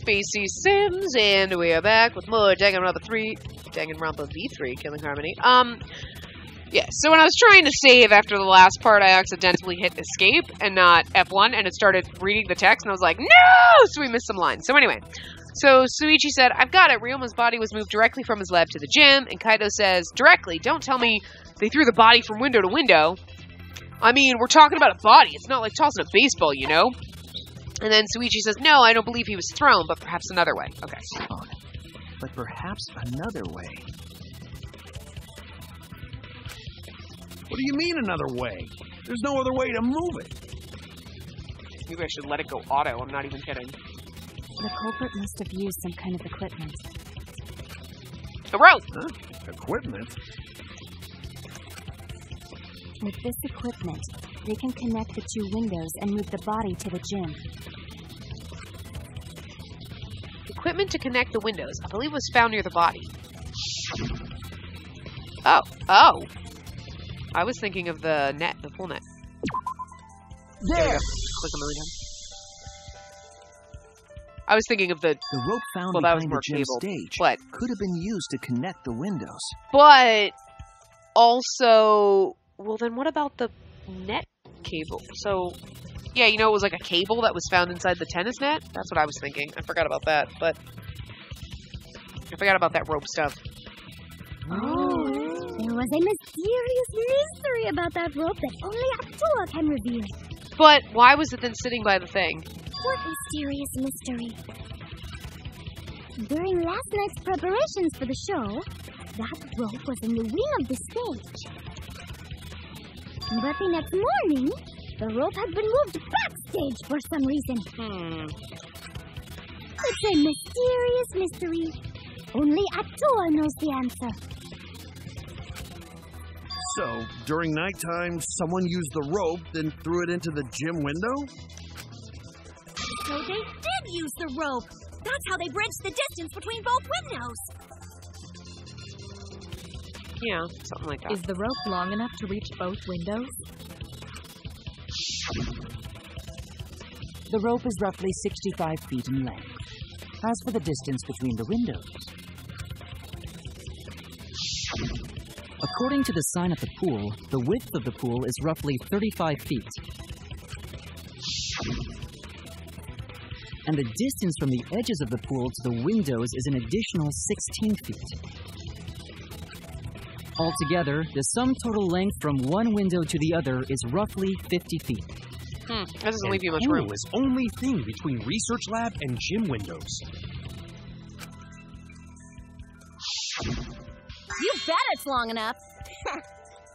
Spacey Sims, and we are back with more Danganronpa V3, Killing Harmony. Yeah, so when I was trying to save after the last part, I accidentally hit escape and not F1, and it started reading the text, and I was like, no! So we missed some lines. So anyway, so Suichi said, I've got it. Ryoma's body was moved directly from his lab to the gym, and Kaito says, directly, don't tell me they threw the body from window to window. I mean, we're talking about a body. It's not like tossing a baseball, you know? And then Suichi says, no, I don't believe he was thrown, but perhaps another way. Okay. Oh, but perhaps another way. What do you mean another way? There's no other way to move it. Maybe I should let it go auto. I'm not even kidding. The culprit must have used some kind of equipment. A rope! Huh? Equipment? With this equipment, they can connect the two windows and move the body to the gym. Equipment to connect the windows. I believe was found near the body. Oh. I was thinking of the net, the full net. There we go. Click a million. I was thinking of the rope found behind the gym stage could have been used to connect the windows. But also, well, then what about the net cable? So, yeah, you know, it was like a cable that was found inside the tennis net. That's what I was thinking. I forgot about that, but I forgot about that rope stuff. Oh, there was a mysterious mystery about that rope that only Aktua can reveal. But why was it then sitting by the thing? What mysterious mystery? During last night's preparations for the show, that rope was in the wing of the stage. But the next morning, the rope had been moved backstage for some reason. It's a mysterious mystery. Only Aktua knows the answer. So, during nighttime, someone used the rope, then threw it into the gym window? So they did use the rope. That's how they bridged the distance between both windows. Yeah, something like that. Is the rope long enough to reach both windows? The rope is roughly 65 feet in length. As for the distance between the windows, according to the sign at the pool, the width of the pool is roughly 35 feet. And the distance from the edges of the pool to the windows is an additional 16 feet. Altogether, the sum total length from one window to the other is roughly 50 feet. That doesn't leave you much room. The pool is only thing between research lab and gym windows. You bet it's long enough.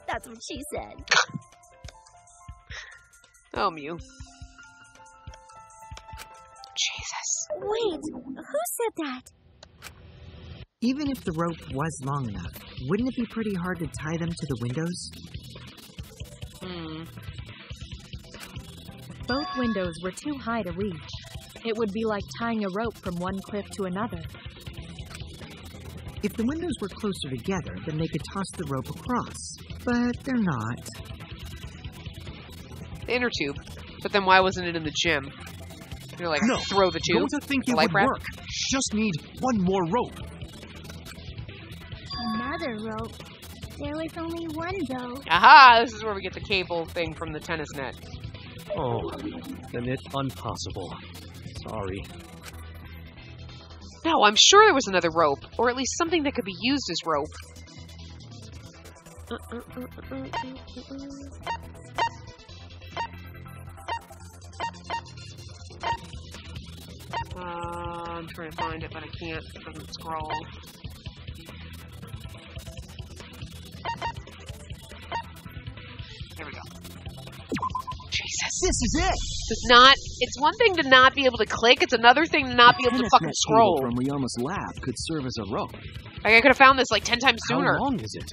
That's what she said. Oh, Mew. Jesus. Wait, who said that? Even if the rope was long enough, wouldn't it be pretty hard to tie them to the windows? Both windows were too high to reach. It would be like tying a rope from one cliff to another. If the windows were closer together, then they could toss the rope across. But they're not. The inner tube. But then why wasn't it in the gym? You're like, no, throw the tube? Don't think it would work. Just need one more rope. Another rope. There was only one, though. Aha! This is where we get the cable thing from the tennis net. Oh, then it's impossible. Sorry. No, I'm sure there was another rope. Or at least something that could be used as rope. I'm trying to find it, but I can't. It doesn't scroll. There we go. Jesus. This is it! It's one thing to not be able to click, it's another thing to not be able to fucking scroll. From Ryoma's lab could serve as a rope. Like, I could have found this like 10 times sooner. How long is it?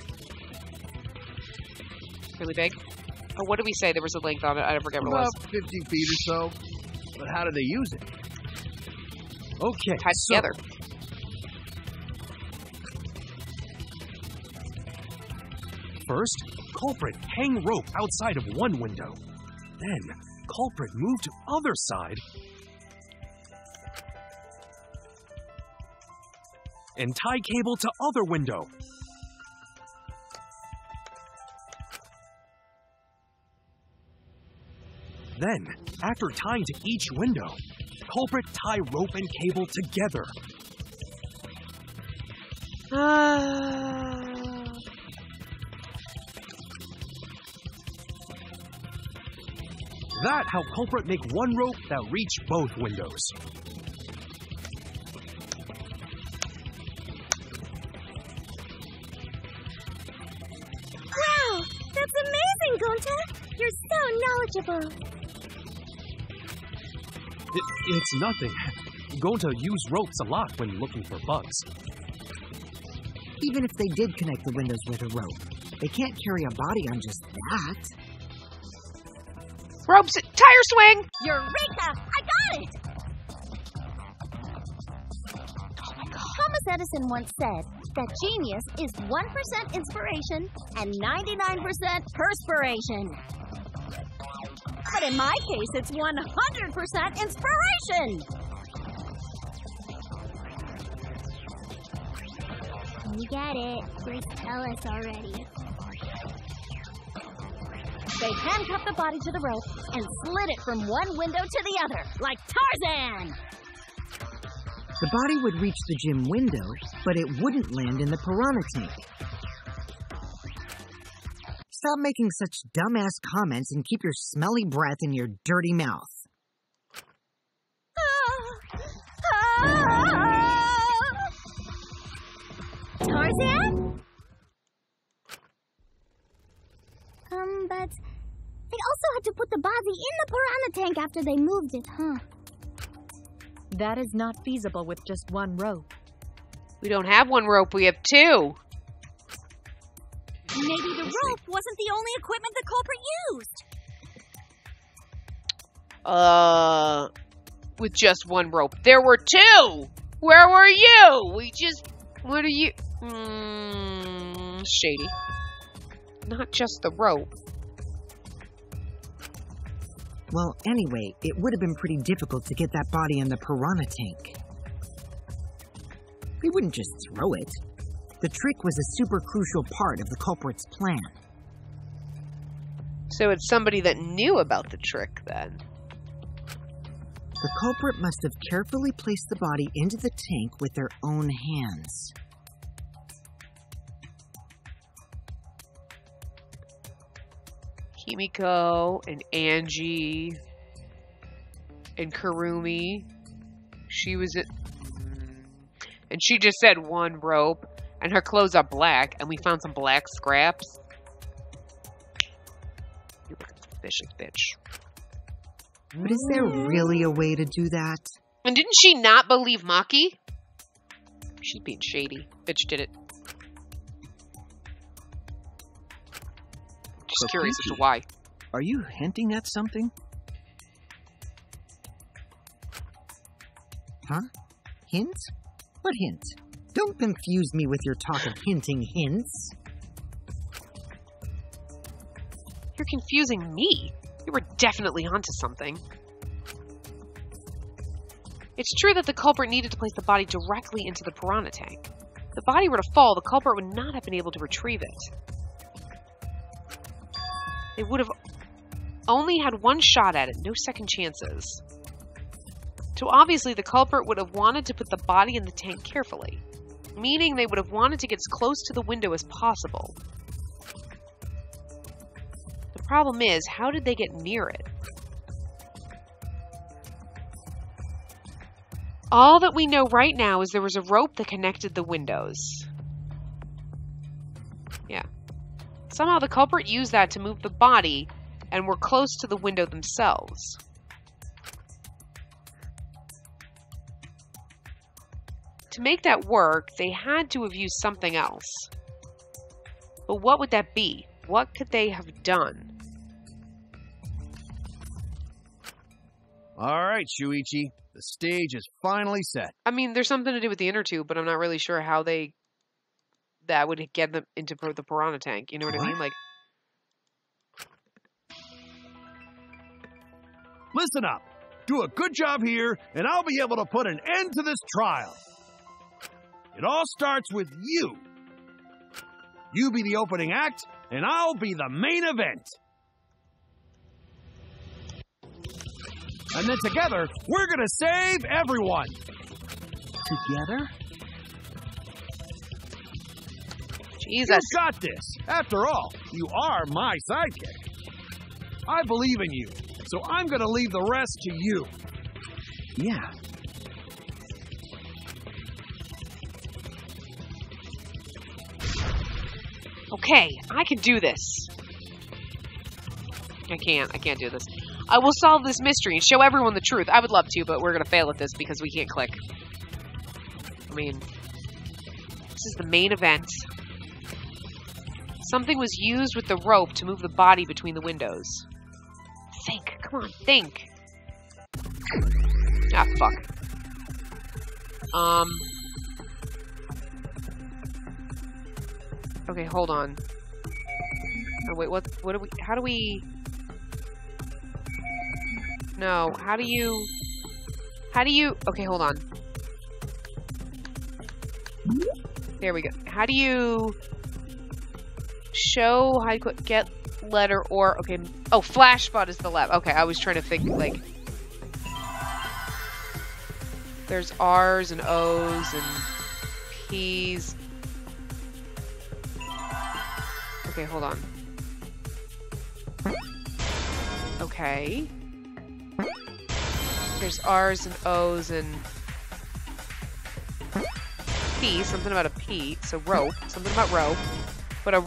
Really big? Oh, what did we say? There was a length on it. I forget what it was. About 50 feet or so. But how do they use it? Okay, tied together. First, culprit hang rope outside of one window. Then, culprit move to other side. and tie cable to other window. Then, after tying to each window, culprit tie rope and cable together. That how culprit make one rope that reach both windows. Wow, that's amazing, Gonta. You're so knowledgeable. It's nothing. Gonta use ropes a lot when looking for bugs. Even if they did connect the windows with a rope, they can't carry a body on just that. Ropes, tire swing! Eureka! I got it! Oh my god. Thomas Edison once said that genius is 1% inspiration and 99% perspiration. But in my case, it's 100% inspiration! You get it. Just tell us already. They handcuffed the body to the rope and slid it from one window to the other, like Tarzan! The body would reach the gym window, but it wouldn't land in the piranha tank. Stop making such dumbass comments and keep your smelly breath in your dirty mouth. Tarzan? But they also had to put the body in the piranha tank after they moved it, huh? That is not feasible with just one rope. We don't have one rope, we have two. Maybe the rope wasn't the only equipment the culprit used. With just one rope. There were two! Where were you? What are you? Shady. Not just the rope. Well, anyway, it would have been pretty difficult to get that body in the piranha tank. They wouldn't just throw it. The trick was a super crucial part of the culprit's plan. So it's somebody that knew about the trick, then. The culprit must have carefully placed the body into the tank with their own hands. Kimiko and Angie and Kurumi. She was at... And she just said one rope. And her clothes are black. And we found some black scraps. You look suspicious, bitch. But is there really a way to do that? And didn't she not believe Maki? She's being shady. Bitch did it. Just curious as to why. Are you hinting at something? Huh? Hint? What hint? Don't confuse me with your talk of hinting hints. You're confusing me. You were definitely onto something. It's true that the culprit needed to place the body directly into the piranha tank. If the body were to fall, the culprit would not have been able to retrieve it. They would have only had one shot at it, no second chances. So obviously the culprit would have wanted to put the body in the tank carefully, meaning they would have wanted to get as close to the window as possible. The problem is, how did they get near it? All that we know right now is there was a rope that connected the windows. Yeah. Somehow the culprit used that to move the body and were close to the window themselves. To make that work, they had to have used something else. But what would that be? What could they have done? All right, Shuichi. The stage is finally set. I mean, there's something to do with the inner tube, but I'm not really sure how that would get them into the piranha tank. You know what I mean? Like, Listen up. Do a good job here, and I'll be able to put an end to this trial. It all starts with you. You be the opening act, and I'll be the main event. And then together, we're gonna save everyone. Together? Jesus. You got this. After all, you are my sidekick. I believe in you, so I'm gonna leave the rest to you. Yeah. Okay, I can do this. I can't do this. I will solve this mystery and show everyone the truth. I would love to, but we're gonna fail at this because we can't click. I mean, this is the main event. Something was used with the rope to move the body between the windows. Think, come on, think. Ah, fuck. Okay, hold on. Oh, wait, what do we, how do we... No, how do you... Okay, hold on. There we go. How do you... Show how you get letter or... Okay, oh, flash spot is the left. Okay, I was trying to think, like... There's R's and O's and P's. Okay, hold on. Okay. There's R's and O's and P, something about a P, so rope, something about rope, but a,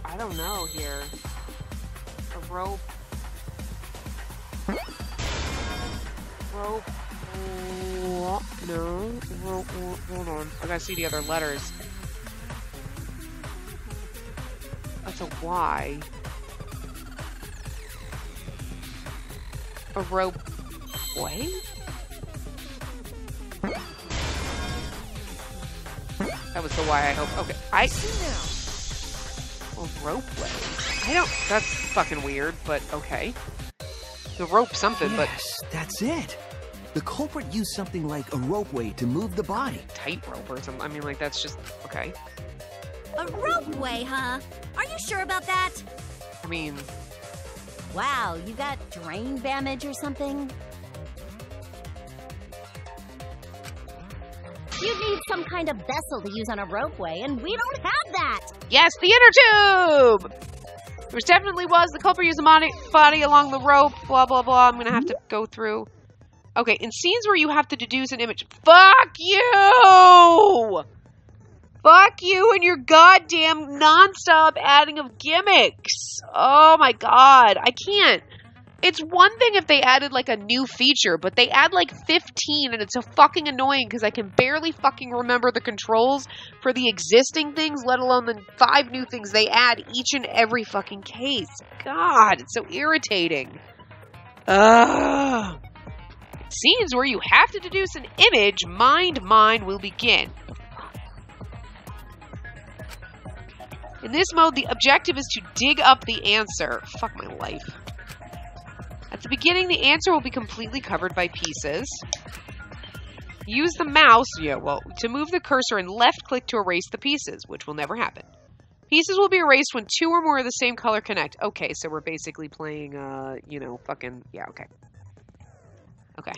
I don't know here. A rope. Rope. No. Rope. Hold on. I gotta see the other letters. That's a Y. A rope. Way? That was the Y, I hope. Okay. I see now. A ropeway. I don't... That's fucking weird, but okay. The rope something, but... Yes, that's it. The culprit used something like a ropeway to move the body. Tightrope or something. I mean, like, that's just... Okay. A ropeway, huh? Are you sure about that? I mean... Wow, you got drain damage or something? You'd need some kind of vessel to use on a ropeway, and we don't have that! Yes, the inner tube! There definitely was. The culprit used the body along the rope, blah, blah, blah. I'm gonna have to go through... Okay, in scenes where you have to deduce an image... Fuck you! Fuck you and your goddamn non-stop adding of gimmicks! Oh my god, I can't. It's one thing if they added, like, a new feature, but they add, like, 15, and it's so fucking annoying because I can barely fucking remember the controls for the existing things, let alone the 5 new things they add each and every fucking case. God, it's so irritating. Ugh. Scenes where you have to deduce an image, mind mine will begin. In this mode, the objective is to dig up the answer. Fuck my life. At the beginning, the answer will be completely covered by pieces. Use the mouse, to move the cursor and left-click to erase the pieces, which will never happen. Pieces will be erased when 2 or more of the same color connect. Okay, so we're basically playing, fucking... Yeah, okay. Okay.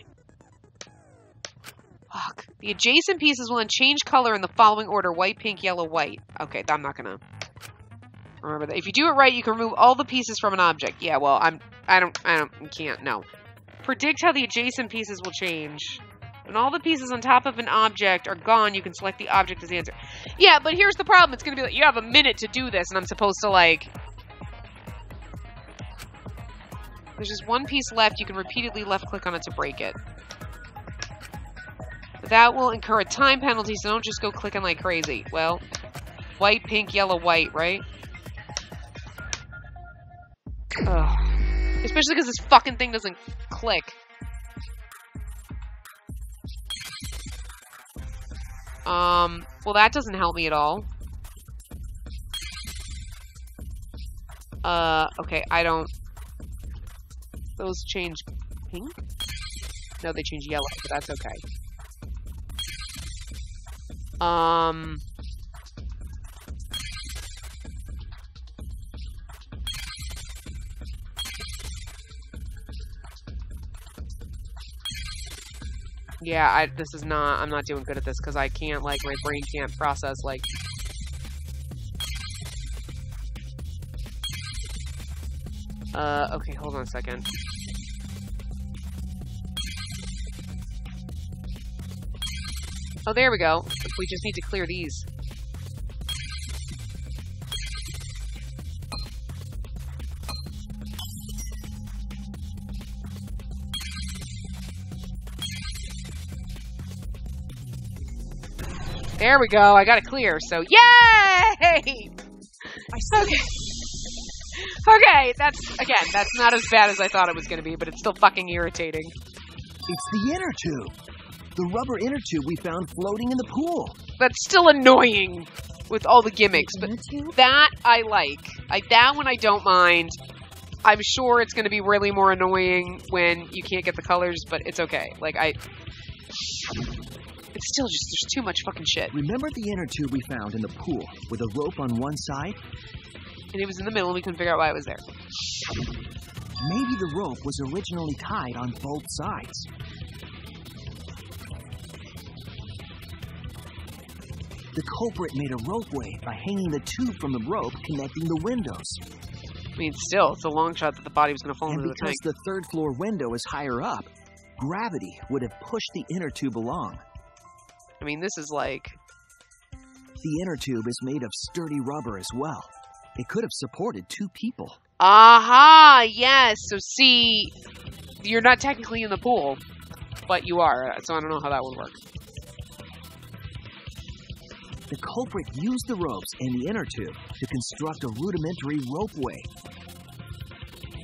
Fuck. The adjacent pieces will then change color in the following order. White, pink, yellow, white. Okay, I'm not gonna... Remember that. If you do it right, you can remove all the pieces from an object. Yeah, well, can't, no. Predict how the adjacent pieces will change. When all the pieces on top of an object are gone, you can select the object as the answer. Yeah, but here's the problem. It's gonna be like, you have a minute to do this, and I'm supposed to, like... There's just one piece left. You can repeatedly left-click on it to break it. But that will incur a time penalty, so don't just go clicking like crazy. Well, white, pink, yellow, white, right? Ugh. Especially because this fucking thing doesn't click. Well, that doesn't help me at all. Okay, I don't... Those change pink? No, they change yellow, but that's okay. Yeah, this is not... I'm not doing good at this, because I can't, like, my brain can't process, like... Okay, hold on a second. Oh, there we go. We just need to clear these. There we go. I got it clear, so yay! Okay. Okay, that's not as bad as I thought it was going to be, but it's still fucking irritating. It's the inner tube. The rubber inner tube we found floating in the pool. That's still annoying with all the gimmicks, but that I like. That one I don't mind. I'm sure it's going to be really more annoying when you can't get the colors, but it's okay. Like, it's still just, there's too much fucking shit. Remember the inner tube we found in the pool with a rope on one side? And it was in the middle and we couldn't figure out why it was there. Maybe the rope was originally tied on both sides. The culprit made a ropeway by hanging the tube from the rope connecting the windows. I mean, still, it's a long shot that the body was going to fall into the tank. And because the third floor window is higher up, gravity would have pushed the inner tube along. I mean, this is like... The inner tube is made of sturdy rubber as well. It could have supported two people. Aha! Yes! So see, you're not technically in the pool, but you are, so I don't know how that would work. The culprit used the ropes and the inner tube to construct a rudimentary ropeway.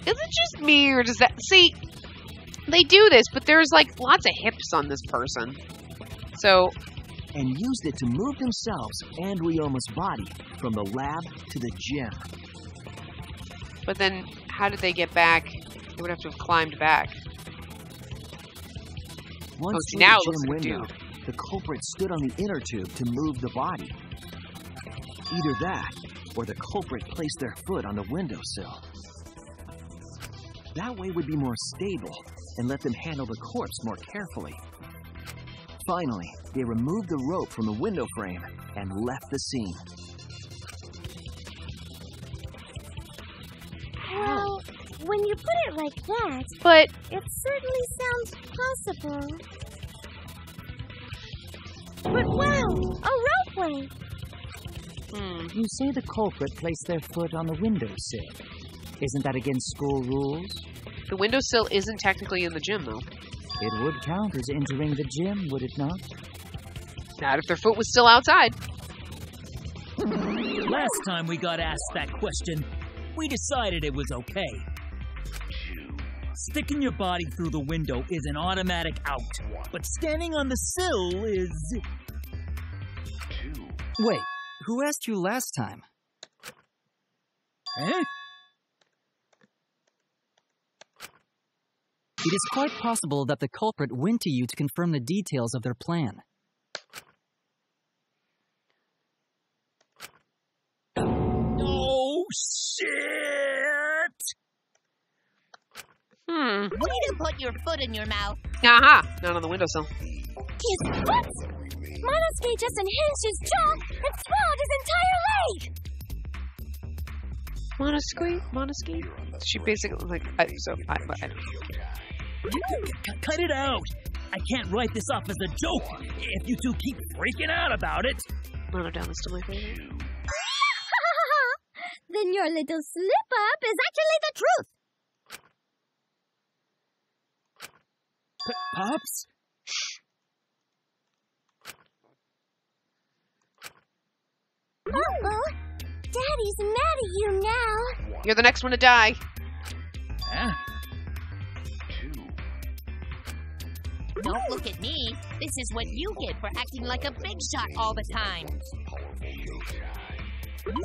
Is it just me, or does that... See, they do this, but there's, like, lots of hips on this person. So... And used it to move themselves and Ryoma's body from the lab to the gym. But then, how did they get back? They would have to have climbed back. Once through now the gym window, the culprit stood on the inner tube to move the body. Either that, or the culprit placed their foot on the windowsill. That way would be more stable and let them handle the corpse more carefully. Finally, they removed the rope from the window frame and left the scene. Well, when you put it like that, but it certainly sounds possible. But wow, a ropeway! You say the culprit placed their foot on the windowsill. Isn't that against school rules? The windowsill isn't technically in the gym, though. It would count as entering the gym, would it not? Not if their foot was still outside. Last time we got asked that question, we decided it was okay. Sticking your body through the window is an automatic out, but standing on the sill is... Wait, who asked you last time? Eh? It is quite possible that the culprit went to you to confirm the details of their plan. Oh, shit! Way to put your foot in your mouth. Aha! Not on the windowsill. His foot? Monosuke just enhanced his jaw and swallowed his entire leg! Monosuke? She basically, like, I don't know. Cut it out! I can't write this off as a joke if you two keep freaking out about it. Monodown is still my favorite. Then your little slip-up is actually the truth! Pops? Uh-oh! Daddy's mad at you now! You're the next one to die. Huh? Don't look at me. This is what you get for acting like a big shot all the time.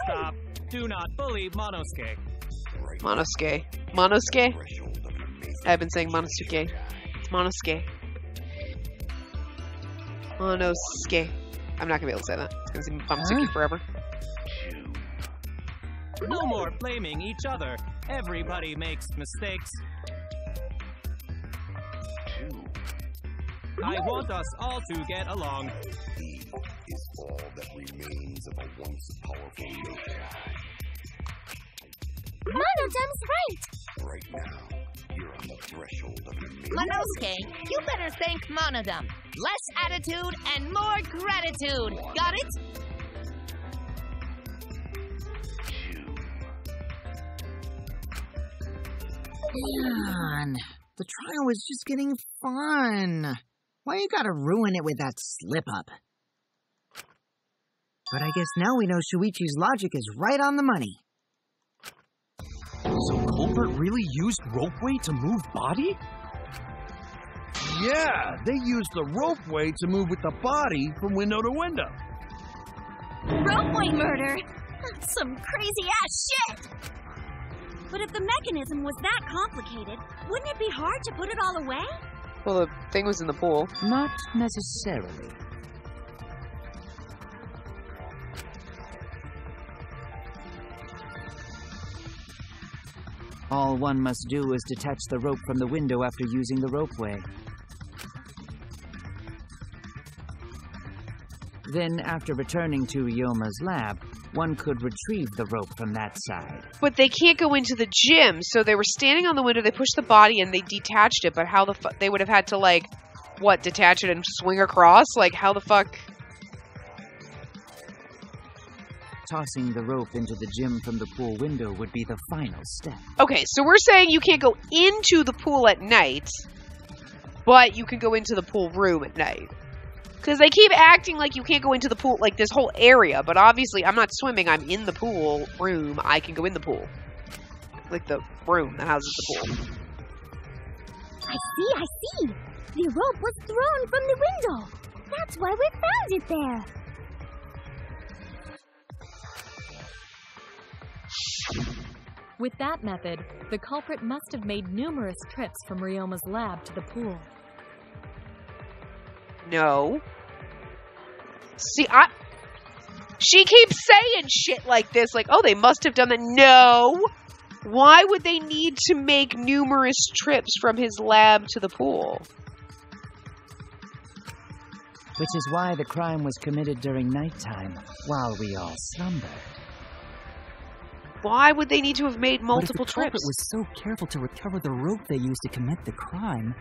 Stop. Do not bully Monosuke. Monosuke. Monosuke? I've been saying Monosuke. It's Monosuke. Monosuke. I'm not gonna be able to say that. It's gonna seem Monosuke forever. No more blaming each other. Everybody makes mistakes. I want us all to get along. He is all that remains of a once powerful nation. Monodam's right! Right now, you're on the threshold of your major. Monosuke, you better thank Monodam. Less attitude and more gratitude. Got it? Man, the trial was just getting fun. Why you gotta ruin it with that slip-up? But I guess now we know Shuichi's logic is right on the money. So Culprit really used ropeway to move body? Yeah, they used the ropeway to move with the body from window to window. Ropeway murder? Some crazy-ass shit! But if the mechanism was that complicated, wouldn't it be hard to put it all away? Well, the thing was in the pool. Not necessarily. All one must do is detach the rope from the window after using the ropeway. Then, after returning to Ryoma's lab, one could retrieve the rope from that side. But they can't go into the gym, so they were standing on the window, they pushed the body and they detached it, but how the fuck, they would have had to, like, what, detach it and swing across? Like, how the fuck? Tossing the rope into the gym from the pool window would be the final step. Okay, so we're saying you can't go into the pool at night, but you can go into the pool room at night. Because they keep acting like you can't go into the pool, like this whole area, but obviously I'm not swimming, I'm in the pool room, I can go in the pool. Like the room that houses the pool. I see! The rope was thrown from the window! That's why we found it there! With that method, the culprit must have made numerous trips from Ryoma's lab to the pool. No. See, she keeps saying shit like this, like, oh, they must have done that. No! Why would they need to make numerous trips from his lab to the pool? Which is why the crime was committed during nighttime, while we all slumbered. Why would they need to have made multiple trips? But if the culprit was so careful to recover the rope they used to commit the crime,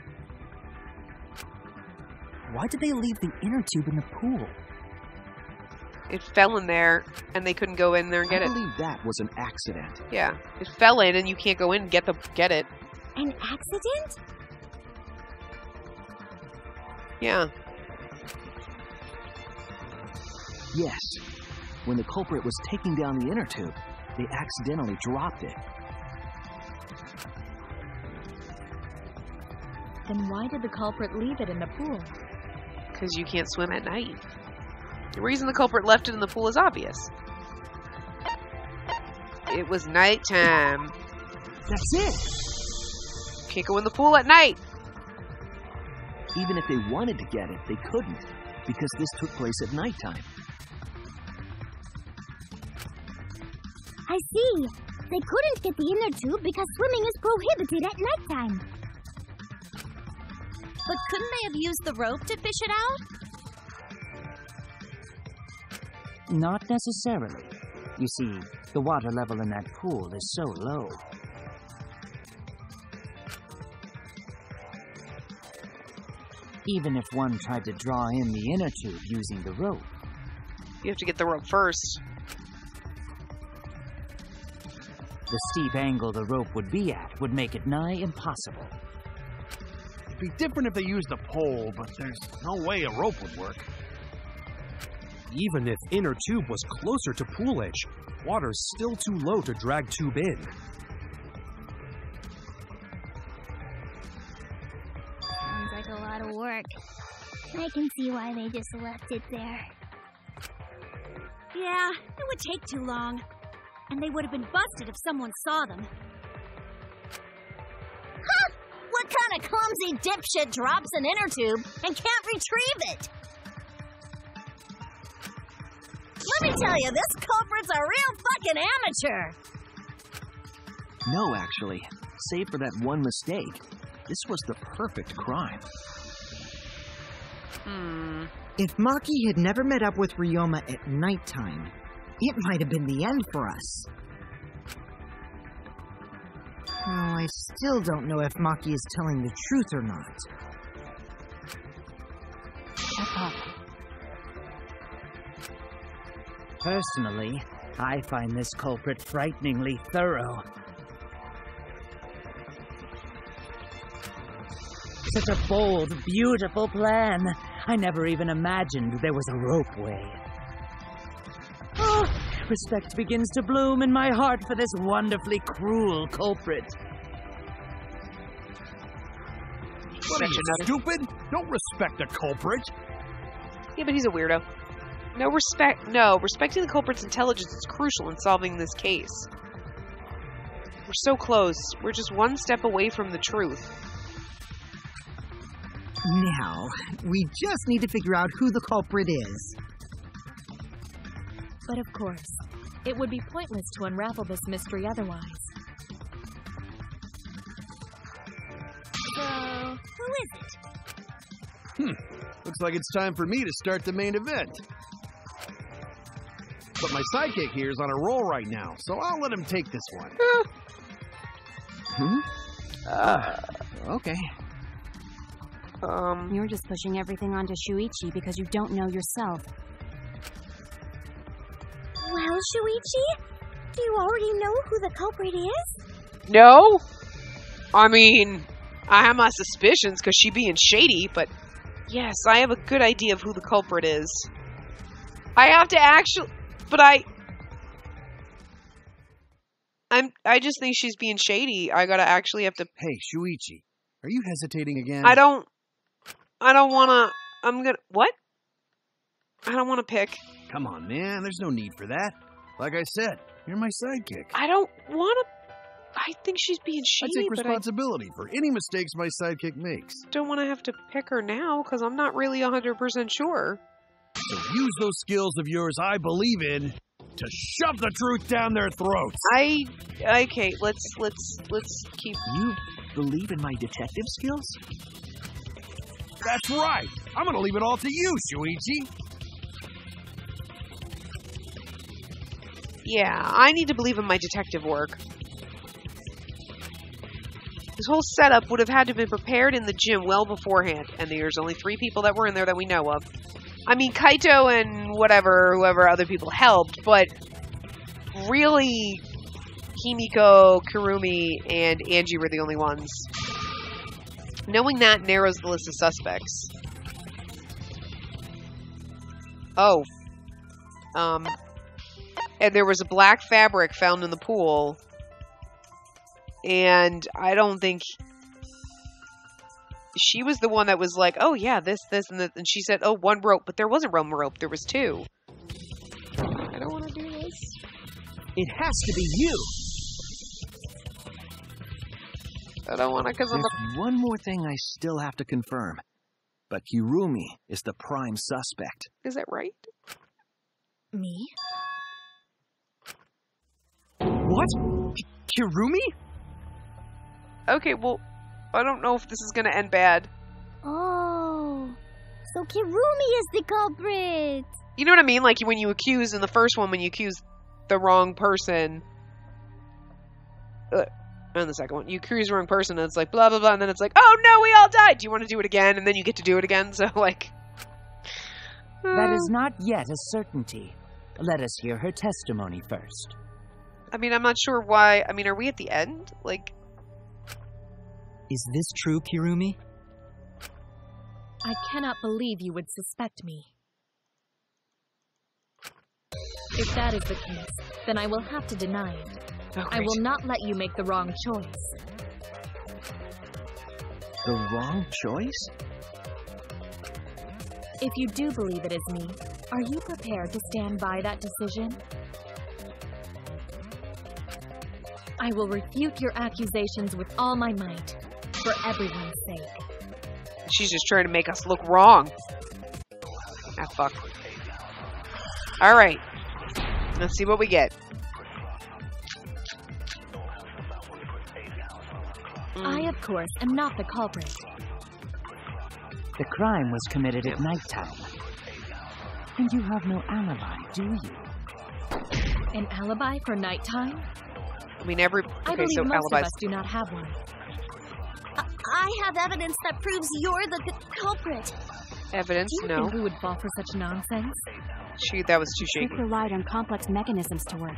why did they leave the inner tube in the pool? It fell in there, and they couldn't go in there and get it. I believe that was an accident. Yeah, it fell in, and you can't go in and get it. An accident? Yeah. Yes. When the culprit was taking down the inner tube, they accidentally dropped it. Then why did the culprit leave it in the pool? Because you can't swim at night. The reason the culprit left it in the pool is obvious. It was nighttime. That's it! Can't go in the pool at night. Even if they wanted to get it, they couldn't, because this took place at nighttime. I see. They couldn't get the inner tube because swimming is prohibited at nighttime. But couldn't they have used the rope to fish it out? Not necessarily. You see, the water level in that pool is so low. Even if one tried to draw in the inner tube using the rope, you have to get the rope first. The steep angle the rope would be at would make it nigh impossible. It'd be different if they used a pole, but there's no way a rope would work. Even if inner tube was closer to pool edge, water's still too low to drag tube in. Sounds like a lot of work. I can see why they just left it there. Yeah, it would take too long. and they would have been busted if someone saw them. Huh! What kind of clumsy dipshit drops an inner tube and can't retrieve it? Let me tell you, this culprit's a real fucking amateur. No, actually. Save for that one mistake, this was the perfect crime. If Maki had never met up with Ryoma at nighttime, it might have been the end for us. Well, I still don't know if Maki is telling the truth or not. Shut up. Personally, I find this culprit frighteningly thorough. Such a bold, beautiful plan. I never even imagined there was a ropeway. Oh, respect begins to bloom in my heart for this wonderfully cruel culprit. What are you, stupid? Don't respect a culprit. Yeah, but he's a weirdo. No, respecting the culprit's intelligence is crucial in solving this case. We're so close. We're just one step away from the truth. Now, we just need to figure out who the culprit is. But of course, it would be pointless to unravel this mystery otherwise. So, who is it? Looks like it's time for me to start the main event. But my sidekick here is on a roll right now, so I'll let him take this one. Okay. You're just pushing everything onto Shuichi because you don't know yourself. Well, Shuichi, do you already know who the culprit is? No? I mean, I have my suspicions because she being shady, but yes, I have a good idea of who the culprit is. I have to actually... But I just think she's being shady. I gotta actually have to... Hey, Shuichi, are you hesitating again? I don't wanna... What? I don't wanna pick. Come on, man, there's no need for that. Like I said, you're my sidekick. I don't wanna... I think she's being I shady, take responsibility for any mistakes my sidekick makes. Don't want to have to pick her now, because I'm not really 100% sure. So use those skills of yours I believe in to shove the truth down their throats. Okay, let's keep... You believe in my detective skills? That's right. I'm gonna leave it all to you, Shuichi. Yeah, I need to believe in my detective work. This whole setup would have had to have been prepared in the gym well beforehand, and there's only 3 people that were in there that we know of. I mean, Kaito and whoever other people helped, but really, Himiko, Kurumi, and Angie were the only ones. Knowing that narrows the list of suspects. Oh. And there was a black fabric found in the pool. And I don't think... She was the one that was like, oh yeah, this, and this. And she said, oh, 1 rope. But there wasn't 1 rope. There was 2. I don't want to do this. It has to be you. I don't want to because I'm There's one more thing I still have to confirm. But Kirumi is the prime suspect. Is that right? Me? What? Kirumi? Okay, well, I don't know if this is going to end bad. Oh, so Kirumi is the culprit. You know what I mean? Like when you accuse in the first one, when you accuse the wrong person. And the second one, you accuse the wrong person, and it's like blah blah blah, and then it's like, oh no, we all died. Do you want to do it again? And then you get to do it again. So like, that is not yet a certainty. Let us hear her testimony first. I mean, I'm not sure why. I mean, are we at the end? Like, is this true, Kirumi? I cannot believe you would suspect me. If that is the case, then I will have to deny it. Oh, I will not let you make the wrong choice. The wrong choice? If you do believe it is me, are you prepared to stand by that decision? I will refute your accusations with all my might, for everyone's sake. She's just trying to make us look wrong. Ah, fuck. Alright. Let's see what we get. I, of course, am not the culprit. The crime was committed at nighttime. And you have no alibi, do you? An alibi for nighttime? I mean, I believe so most alibis. of us do not have one. I have evidence that proves you're the culprit. Evidence? Do you No. think we would fall for such nonsense? That was too Rick shaky. relied on complex mechanisms to work.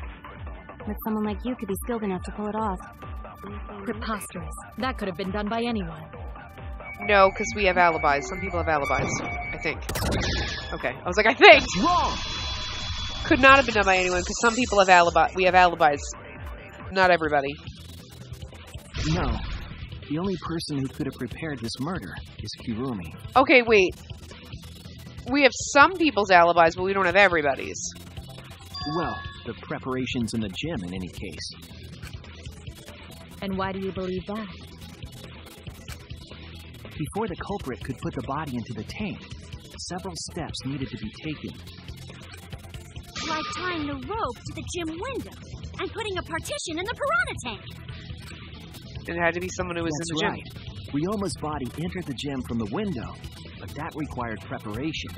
But someone like you could be skilled enough to pull it off. Preposterous. That could have been done by anyone. No, because we have alibis. Some people have alibis. I think. Okay. I was like, I think! Wrong! Could not have been done by anyone, because some people have we have alibis. Not everybody. No. The only person who could have prepared this murder is Kirumi. Okay, wait. We have some people's alibis, but we don't have everybody's. Well, the preparations in the gym in any case. And why do you believe that? Before the culprit could put the body into the tank, several steps needed to be taken. Like tying the rope to the gym window and putting a partition in the piranha tank. It had to be someone who was That's in the gym. right. Ryoma's body entered the gym from the window, but that required preparation.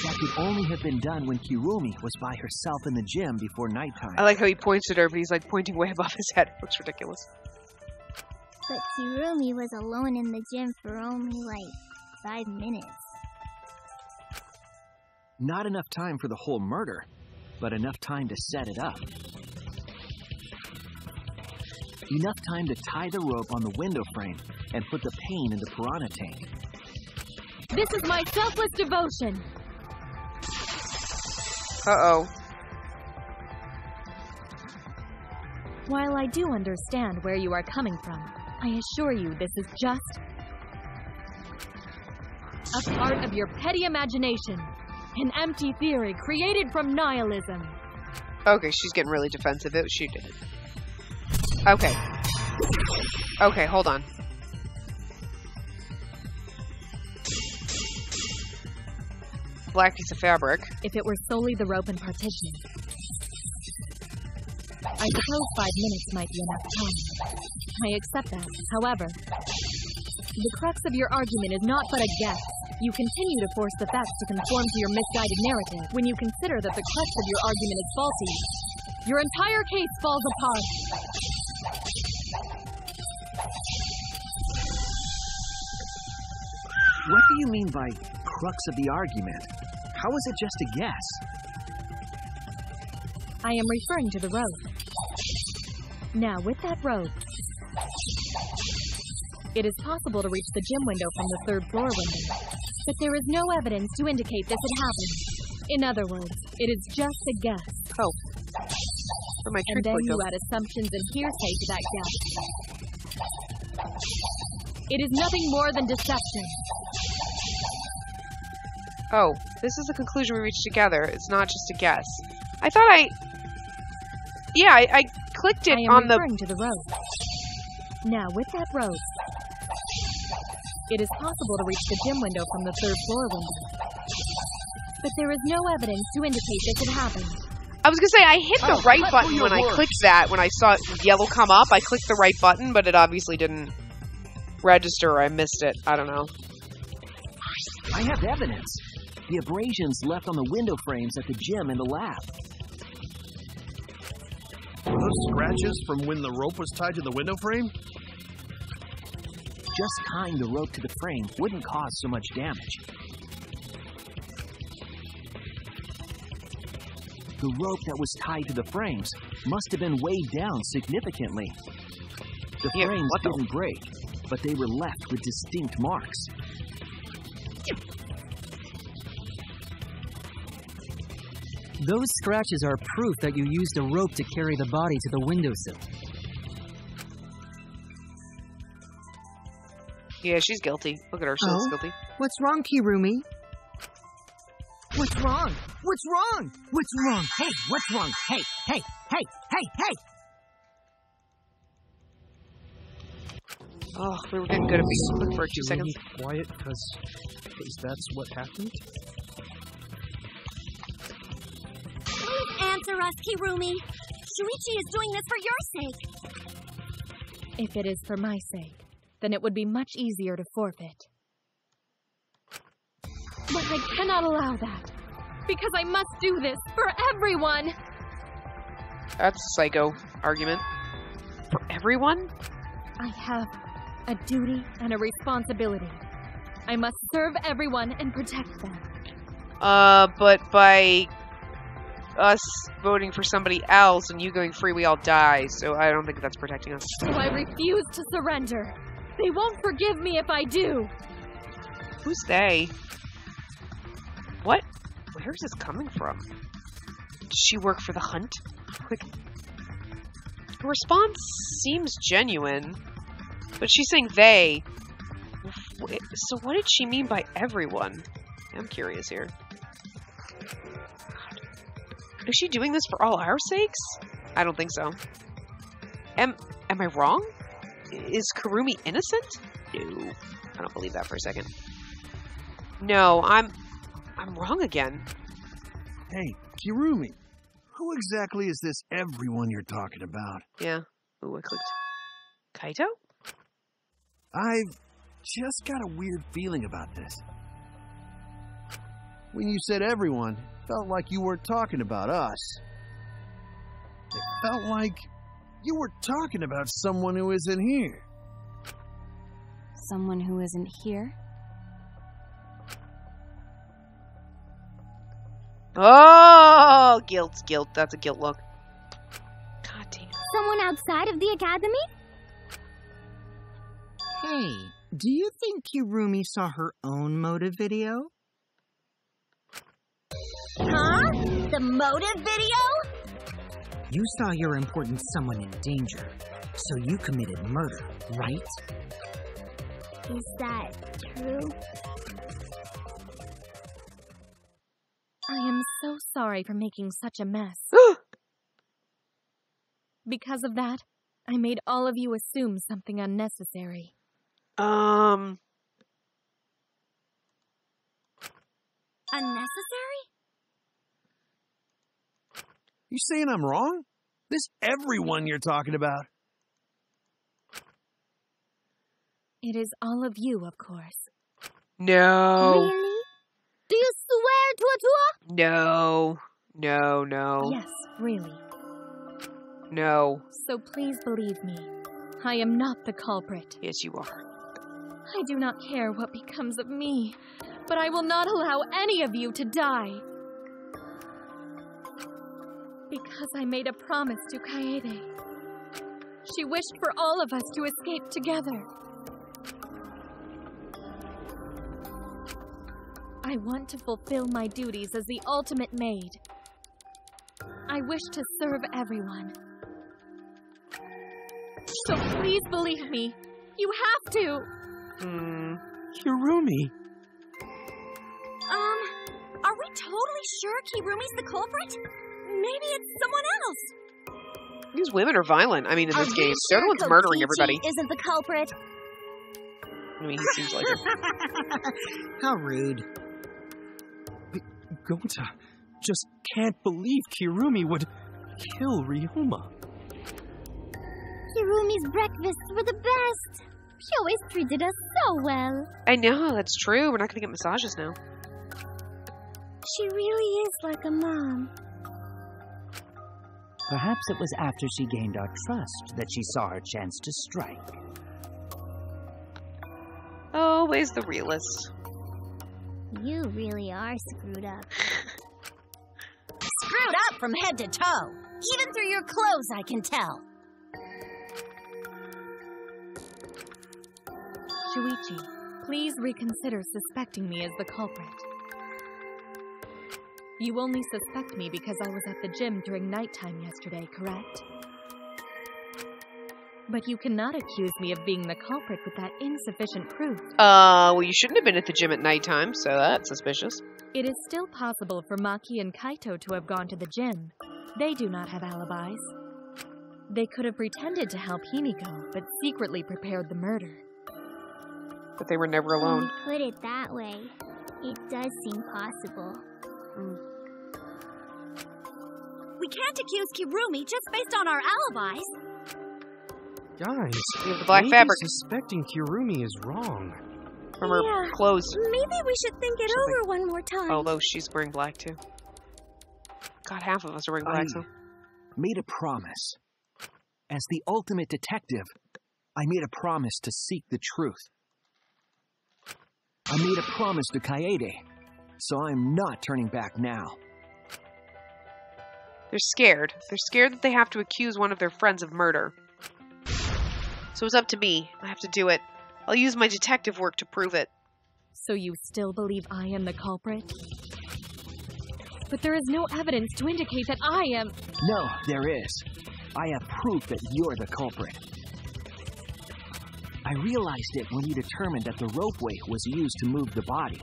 That could only have been done when Kirumi was by herself in the gym before nighttime. I like how he points at her, but he's like pointing way above his head. It looks ridiculous. But Kirumi was alone in the gym for only, 5 minutes. Not enough time for the whole murder, but enough time to set it up. Enough time to tie the rope on the window frame and put the pain in the piranha tank. This is my selfless devotion. Uh-oh. While I do understand where you are coming from, I assure you this is just a part of your petty imagination. An empty theory created from nihilism. Okay, she's getting really defensive. She did it. Okay. Okay, hold on. Black piece of fabric. If it were solely the rope and partition, I suppose 5 minutes might be enough time. I accept that. However, the crux of your argument is not but a guess. You continue to force the facts to conform to your misguided narrative. When you consider that the crux of your argument is faulty, your entire case falls apart. What do you mean by crux of the argument? How is it just a guess? I am referring to the rope. Now, with that rope, it is possible to reach the gym window from the 3rd floor window, but there is no evidence to indicate this had happened. In other words, it is just a guess. Oh. Where'd my And then trick you go? add assumptions and hearsay to that guess. It is nothing more than deception. Oh, this is the conclusion we reached together. It's not just a guess. I thought I clicked it I am on the... referring to the rope. Now, with that rope, it is possible to reach the gym window from the 3rd floor window. But there is no evidence to indicate this had happened. I was gonna say, I hit the right button when I clicked that. When I saw yellow come up, I clicked the right button, but it obviously didn't register or I missed it. I don't know. I have evidence. The abrasions left on the window frames at the gym and the lab. Were those scratches from when the rope was tied to the window frame? Just tying the rope to the frame wouldn't cause so much damage. The rope that was tied to the frames must have been weighed down significantly. The frames didn't break, but they were left with distinct marks. Those scratches are proof that you used a rope to carry the body to the windowsill. Yeah, she's guilty. Look at her, she's guilty. What's wrong, Kirumi? What's wrong? What's wrong? What's wrong? Hey, what's wrong? Hey, hey, hey, hey, hey! Oh, we were getting good at being quick for 2 seconds. Really quiet because that's what happened? Please answer us, Kirumi. Shuichi is doing this for your sake. If it is for my sake, then it would be much easier to forfeit. But I cannot allow that, because I must do this for everyone! That's a psycho argument. For everyone? I have a duty and a responsibility. I must serve everyone and protect them. But by us voting for somebody else and you going free, we all die, so I don't think that's protecting us. So I refuse to surrender. They won't forgive me if I do. Who's they? What? Where is this coming from? Does she work for the hunt? Quick. Her response seems genuine, but she's saying they. So what did she mean by everyone? I'm curious here. God. Is she doing this for all our sakes? I don't think so. Am I wrong? Is Kirumi innocent? No. I don't believe that for a second. No, I'm wrong again. Hey, Kirumi. Who exactly is this everyone you're talking about? Yeah. Ooh, I clicked. Kaito? I've just got a weird feeling about this. When you said everyone, it felt like you weren't talking about us. It felt like you were talking about someone who isn't here. Someone who isn't here? Oh, guilt. That's a guilt look. God damn. Someone outside of the academy? Hey, do you think Kirumi saw her own motive video? Huh? The motive video? You saw your important someone in danger, so you committed murder, right? Is that true? I am so sorry for making such a mess. Because of that, I made all of you assume something unnecessary. Unnecessary? You saying I'm wrong? This everyone you're talking about. It is all of you, of course. No. Really? Do you swear, Tua? No. Yes, really. No. So please believe me. I am not the culprit. Yes, you are. I do not care what becomes of me, but I will not allow any of you to die. Because I made a promise to Kaede. She wished for all of us to escape together. I want to fulfill my duties as the ultimate maid. I wish to serve everyone. So please believe me. You have to. Kirumi. Are we totally sure Kirumi's the culprit? Maybe it's someone else. These women are violent. I mean, in this game, Sure they're the ones murdering Kokichi everybody. Isn't the culprit? I mean, he seems like it. How rude. Gonta just can't believe Kirumi would kill Ryoma. Kirumi's breakfasts were the best. She always treated us so well. I know, that's true. We're not going to get massages now. She really is like a mom. Perhaps it was after she gained our trust that she saw her chance to strike. Always the realist. You really are screwed up. Screwed up from head to toe. Even through your clothes, I can tell. Shuichi, please reconsider suspecting me as the culprit. You only suspect me because I was at the gym during nighttime yesterday, correct? But you cannot accuse me of being the culprit with that insufficient proof. Well, you shouldn't have been at the gym at nighttime, so that's suspicious. It is still possible for Maki and Kaito to have gone to the gym. They do not have alibis. They could have pretended to help Himiko, but secretly prepared the murder. But they were never alone. Put it that way, it does seem possible. We can't accuse Kirumi just based on our alibis. Guys, We have the black maybe fabric. suspecting Kirumi is wrong. From her clothes. Maybe we should think it over one more time. Although she's wearing black too. God, half of us are wearing black, so. Made a promise. As the ultimate detective, I made a promise to seek the truth. I made a promise to Kaede, so I'm not turning back now. They're scared. They're scared that they have to accuse one of their friends of murder. So it's up to me. I have to do it. I'll use my detective work to prove it. So you still believe I am the culprit? But there is no evidence to indicate that I am... No, there is. I have proof that you're the culprit. I realized it when you determined that the ropeway was used to move the body.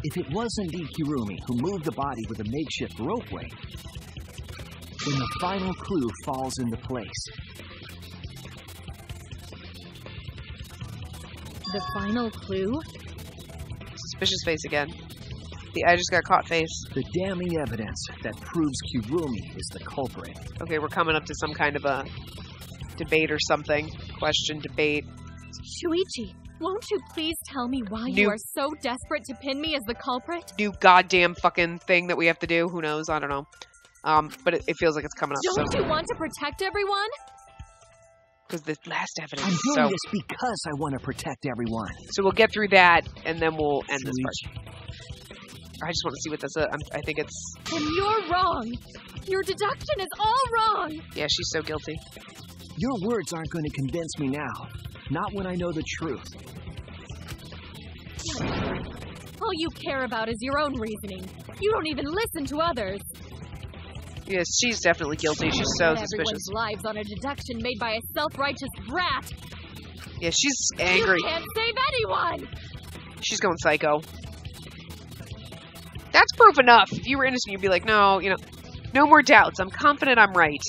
If it was indeed Kirumi who moved the body with a makeshift ropeway, then the final clue falls into place. The final clue? Suspicious face again. I just got caught face. The damning evidence that proves Kirumi is the culprit. Okay, we're coming up to some kind of a debate or something. Question, debate. Shuichi, won't you please tell me why you are so desperate to pin me as the culprit? New goddamn fucking thing that we have to do. Who knows? I don't know. But it feels like it's coming up. Don't you want to protect everyone? Because the last evidence. I'm doing this because I want to protect everyone. So we'll get through that, and then we'll end this part. I just want to see what this is. I think it's... And you're wrong. Your deduction is all wrong. Yeah, she's so guilty. Your words aren't going to convince me now. Not when I know the truth. All you care about is your own reasoning. You don't even listen to others. Yes, she's definitely guilty. She's so Put suspicious. everyone's lives on a deduction made by a self-righteous brat. Yeah, she's angry. You can't save anyone. She's going psycho. That's proof enough. If you were innocent, you'd be like, no, no more doubts. I'm confident I'm right.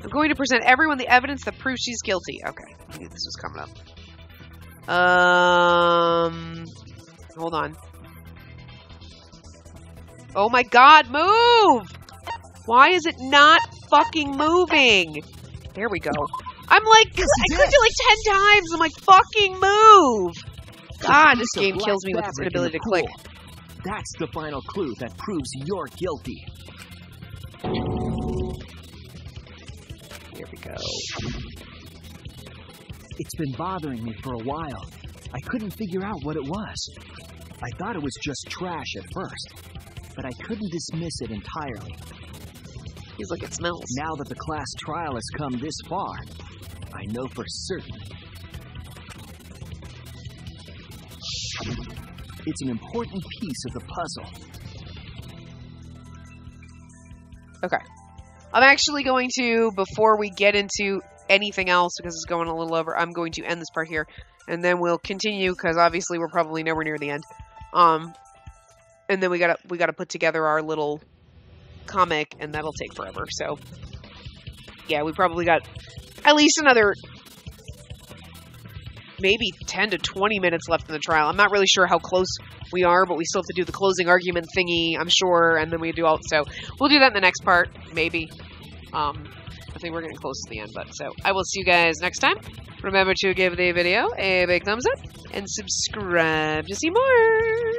I'm going to present everyone the evidence that proves she's guilty. Okay, I knew this was coming up. Hold on. Oh my god, move! Why is it not fucking moving? There we go. I'm like, I clicked it like 10 times. I'm like, fucking move! God, this game kills me with its inability to click. That's the final clue that proves you're guilty. Here we go. It's been bothering me for a while. I couldn't figure out what it was. I thought it was just trash at first, but I couldn't dismiss it entirely. Feels like it smells. Now that the class trial has come this far, I know for certain. It's an important piece of the puzzle. Okay. I'm actually going to, before we get into anything else, because it's going a little over, I'm going to end this part here, and then we'll continue, because obviously we're probably nowhere near the end. And then we gotta put together our little comic, and that'll take forever. So, yeah, we probably got at least another maybe 10 to 20 minutes left in the trial. I'm not really sure how close we are, but we still have to do the closing argument thingy, I'm sure, and then we do all, so we'll do that in the next part, maybe. I think we're getting close to the end, but so I will see you guys next time. Remember to give the video a big thumbs up and subscribe to see more.